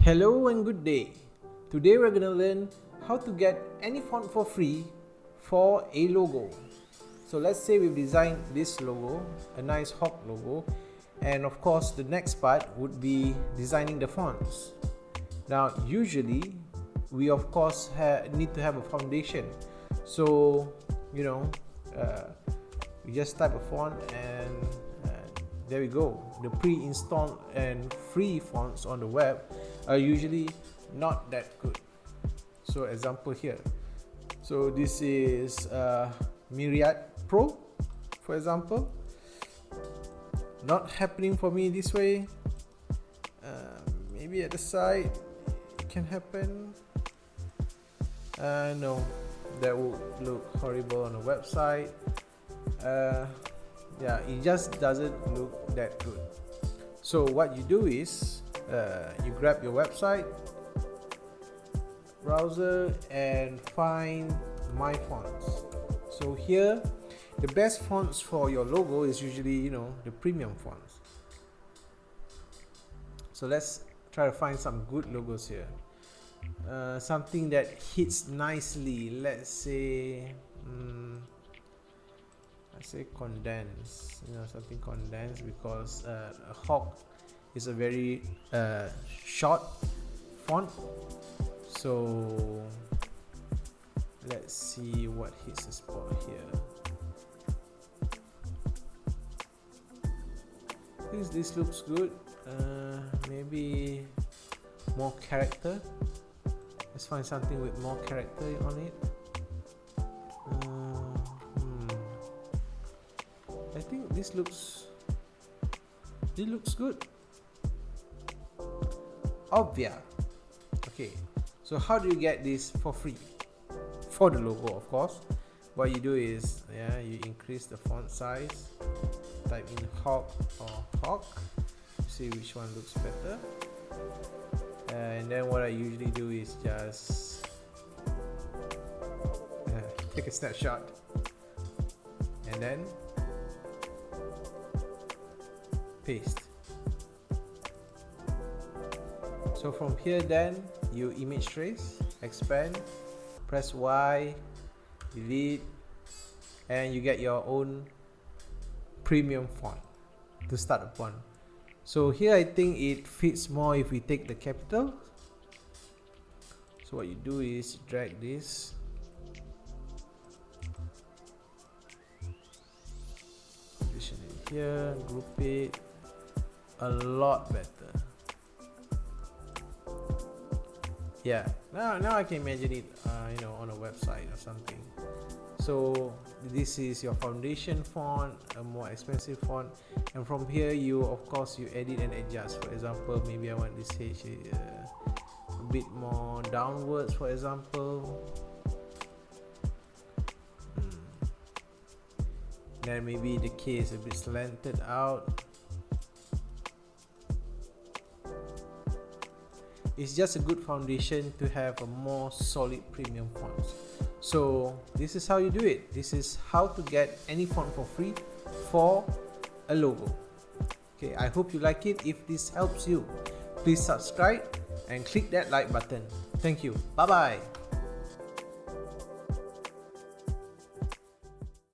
Hello and good day. Today we're going to learn how to get any font for free for a logo. So let's say we've designed this logo, a nice hawk logo, and of course the next part would be designing the fonts. Now usually we of course need to have a foundation. So we just type a font and there we go. The pre-installed and free fonts on the web are usually not that good. So example here. So this is Myriad Pro, for example. Not happening for me this way. Maybe at the side it can happen. No, that would look horrible on the website. Yeah, it just doesn't look that good. So what you do is you grab your website browser and find my fonts. So here the best fonts for your logo is usually the premium fonts. So let's try to find some good logos here, something that hits nicely. Let's say condensed, something condensed, because a hawk is a very short font. So let's see what hits the spot here. I think this looks good. Maybe more character. Let's find something with more character on it. I think this looks good. Obvia. Okay, so how do you get this for free? For the logo, of course. What you do is you increase the font size, type in hawk or hawk, see which one looks better, and then what I usually do is just take a snapshot and then paste. So from here then you image trace, expand, press Y, delete, and you get your own premium font to start upon. So here I think it fits more if we take the capital. So what you do is drag this, position it here, group it, a lot better. Yeah, now I can imagine it on a website or something. So this is your foundation font, a more expensive font, and from here you edit and adjust. For example, maybe I want this H a bit more downwards, for example. Then maybe the K is a bit slanted out. It's just a good foundation to have a more solid premium font. So this is how you do it. This is how to get any font for free for a logo. Okay, I hope you like it. If this helps you, please subscribe and click that like button. Thank you. Bye bye.